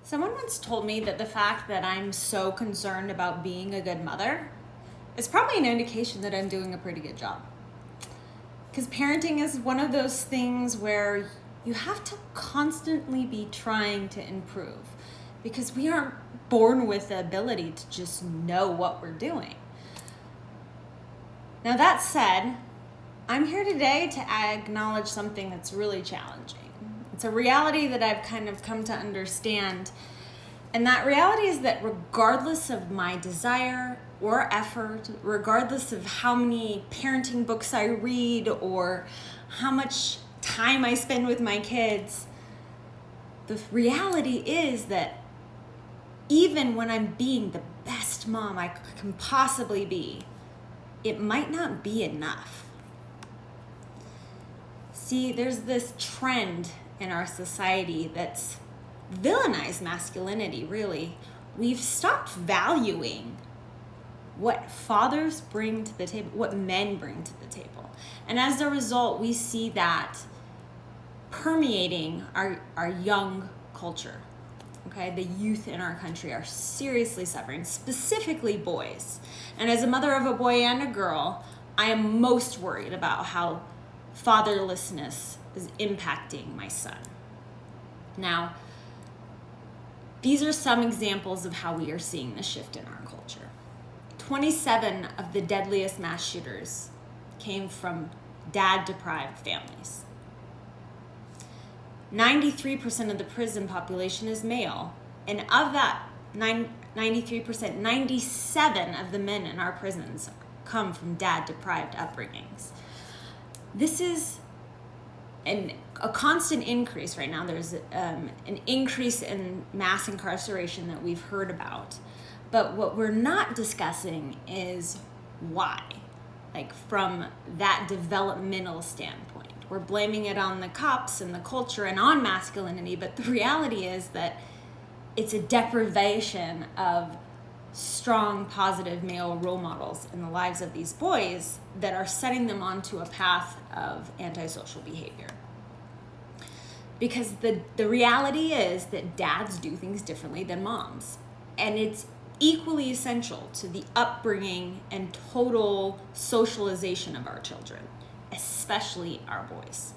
Someone once told me that the fact that I'm so concerned about being a good mother is probably an indication that I'm doing a pretty good job. Because parenting is one of those things where you have to constantly be trying to improve, because we aren't born with the ability to just know what we're doing. Now that said, I'm here today to acknowledge something that's really challenging. It's a reality that I've kind of come to understand. And that reality is that regardless of my desire or effort, regardless of how many parenting books I read or how much time I spend with my kids, the reality is that even when I'm being the best mom I can possibly be, it might not be enough. See, there's this trend in our society that's villainized masculinity, really. We've stopped valuing what fathers bring to the table, what men bring to the table. And as a result, we see that permeating our young culture. Okay, the youth in our country are seriously suffering, specifically boys. And as a mother of a boy and a girl, I am most worried about how fatherlessness is impacting my son. Now, these are some examples of how we are seeing the shift in our culture. 27 of the deadliest mass shooters came from dad-deprived families. 93% of the prison population is male, and of that 93%, 97 of the men in our prisons come from dad-deprived upbringings. This is a constant increase right now. There's an increase in mass incarceration that we've heard about. But what we're not discussing is why, like from that developmental standpoint. We're blaming it on the cops and the culture and on masculinity, but the reality is that it's a deprivation of strong, positive male role models in the lives of these boys that are setting them onto a path of antisocial behavior. Because the reality is that dads do things differently than moms. And it's equally essential to the upbringing and total socialization of our children, especially our boys.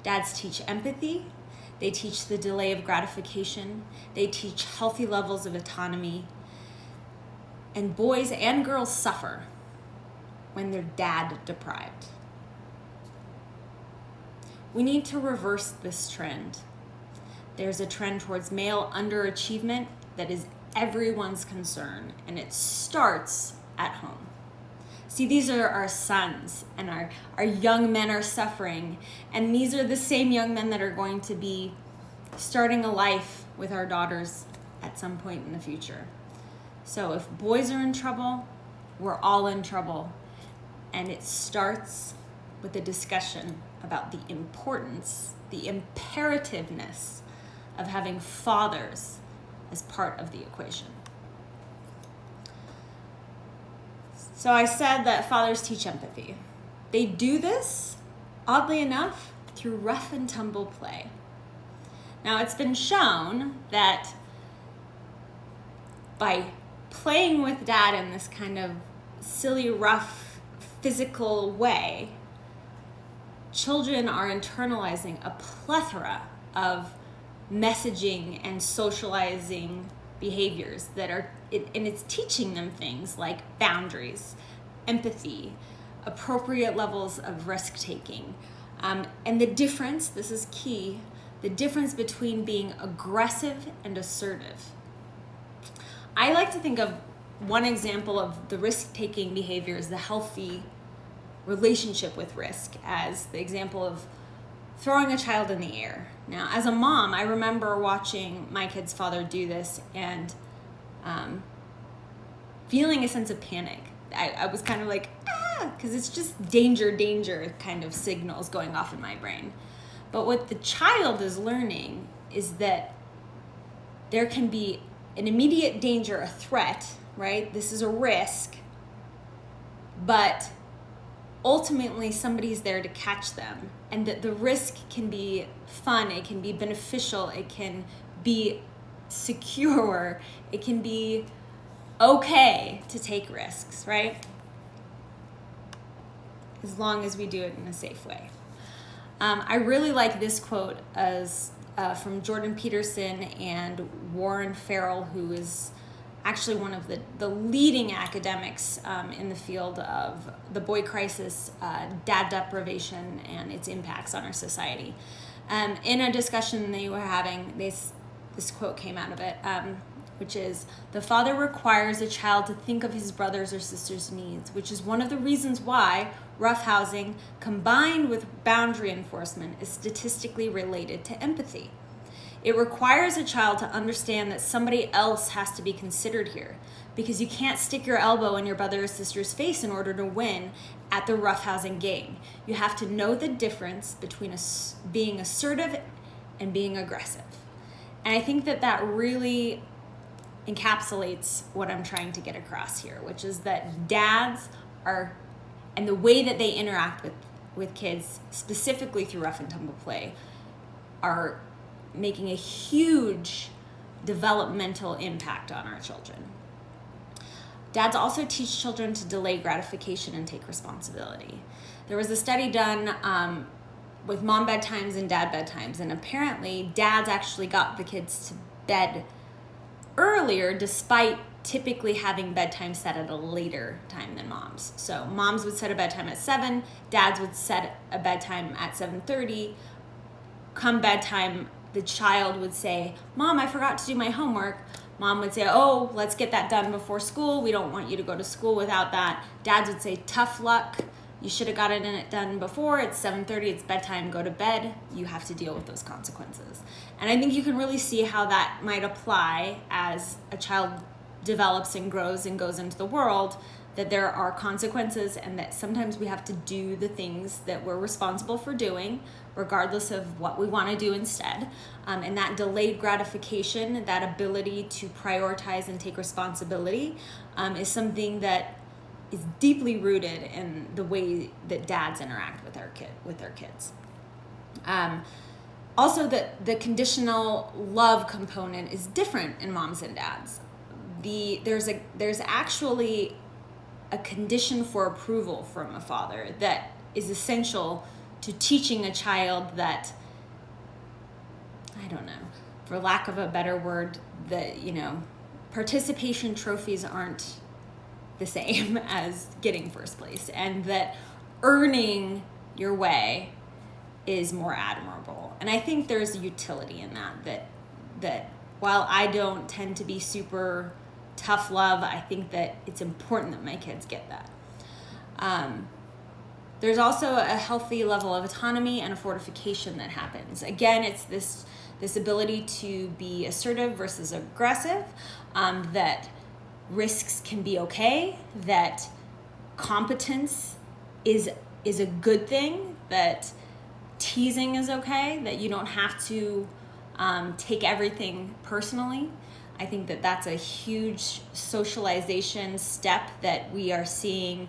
Dads teach empathy. They teach the delay of gratification. They teach healthy levels of autonomy. And boys and girls suffer when they're dad deprived. We need to reverse this trend. There's a trend towards male underachievement that is everyone's concern, and it starts at home. See, these are our sons, and our young men are suffering, and these are the same young men that are going to be starting a life with our daughters at some point in the future. So if boys are in trouble, we're all in trouble. And it starts with a discussion about the importance, the imperativeness of having fathers as part of the equation. So I said that fathers teach empathy. They do this, oddly enough, through rough and tumble play. Now, it's been shown that by playing with dad in this kind of silly, rough, physical way, children are internalizing a plethora of messaging and socializing behaviors that are, and it's teaching them things like boundaries, empathy, appropriate levels of risk-taking. And the difference, this is key, the difference between being aggressive and assertive. I like to think of one example of the risk-taking behavior as the healthy relationship with risk, as the example of throwing a child in the air. Now, as a mom, I remember watching my kid's father do this and feeling a sense of panic. I was kind of like, because it's just danger kind of signals going off in my brain. But what the child is learning is that there can be an immediate danger, a threat, right? This is a risk, but ultimately somebody's there to catch them, and that the risk can be fun, it can be beneficial, it can be secure, it can be okay to take risks, right? As long as we do it in a safe way. I really like this quote as from Jordan Peterson and Warren Farrell, who is actually one of the leading academics in the field of the boy crisis, dad deprivation, and its impacts on our society. In a discussion they were having, this quote came out of it, which is, "The father requires a child to think of his brothers or sisters' needs, which is one of the reasons why roughhousing combined with boundary enforcement is statistically related to empathy. It requires a child to understand that somebody else has to be considered here, because you can't stick your elbow in your brother or sister's face in order to win at the roughhousing game. You have to know the difference between being assertive and being aggressive." And I think that really encapsulates what I'm trying to get across here, which is that dads are, and the way that they interact with kids, specifically through rough and tumble play, are making a huge developmental impact on our children. Dads also teach children to delay gratification and take responsibility. There was a study done with mom bedtimes and dad bedtimes, and apparently dads actually got the kids to bed earlier despite typically having bedtime set at a later time than moms. So moms would set a bedtime at 7, dads would set a bedtime at 7:30. Come bedtime, the child would say, "Mom, I forgot to do my homework." Mom would say, "Oh, let's get that done before school. We don't want you to go to school without that." Dads would say, "Tough luck. You should have gotten it done before. It's 7:30, it's bedtime, go to bed. You have to deal with those consequences." And I think you can really see how that might apply as a child develops and grows and goes into the world, that there are consequences and that sometimes we have to do the things that we're responsible for doing, regardless of what we want to do instead. And that delayed gratification, that ability to prioritize and take responsibility, is something that is deeply rooted in the way that dads interact with their kids. Also, the conditional love component is different in moms and dads. There's actually a condition for approval from a father that is essential to teaching a child that, I don't know, for lack of a better word, that, participation trophies aren't the same as getting first place, and that earning your way is more admirable. And I think there's utility in that while I don't tend to be super tough love, I think that it's important that my kids get that. There's also a healthy level of autonomy and a fortification that happens. Again, it's this ability to be assertive versus aggressive, that risks can be okay, that competence is a good thing, that teasing is okay, that you don't have to take everything personally. I think that that's a huge socialization step that we are seeing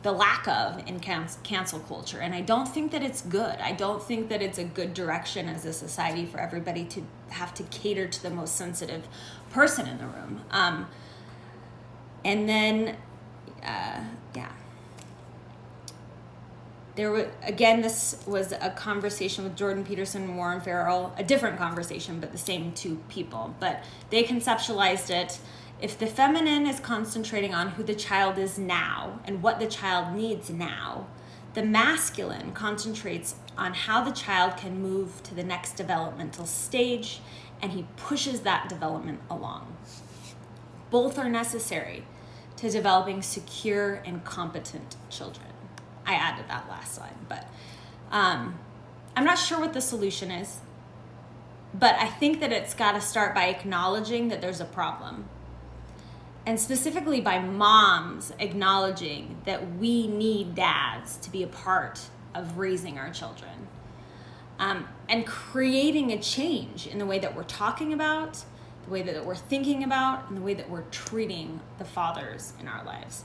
the lack of in cancel culture. And I don't think that it's good. I don't think that it's a good direction as a society for everybody to have to cater to the most sensitive person in the room. And then, this was a conversation with Jordan Peterson and Warren Farrell, a different conversation, but the same two people. But they conceptualized it. If the feminine is concentrating on who the child is now and what the child needs now, the masculine concentrates on how the child can move to the next developmental stage, and he pushes that development along. Both are necessary to developing secure and competent children. I added that last slide, but I'm not sure what the solution is, but I think that it's got to start by acknowledging that there's a problem. And specifically by moms acknowledging that we need dads to be a part of raising our children, and creating a change in the way that we're talking about, the way that we're thinking about, and the way that we're treating the fathers in our lives.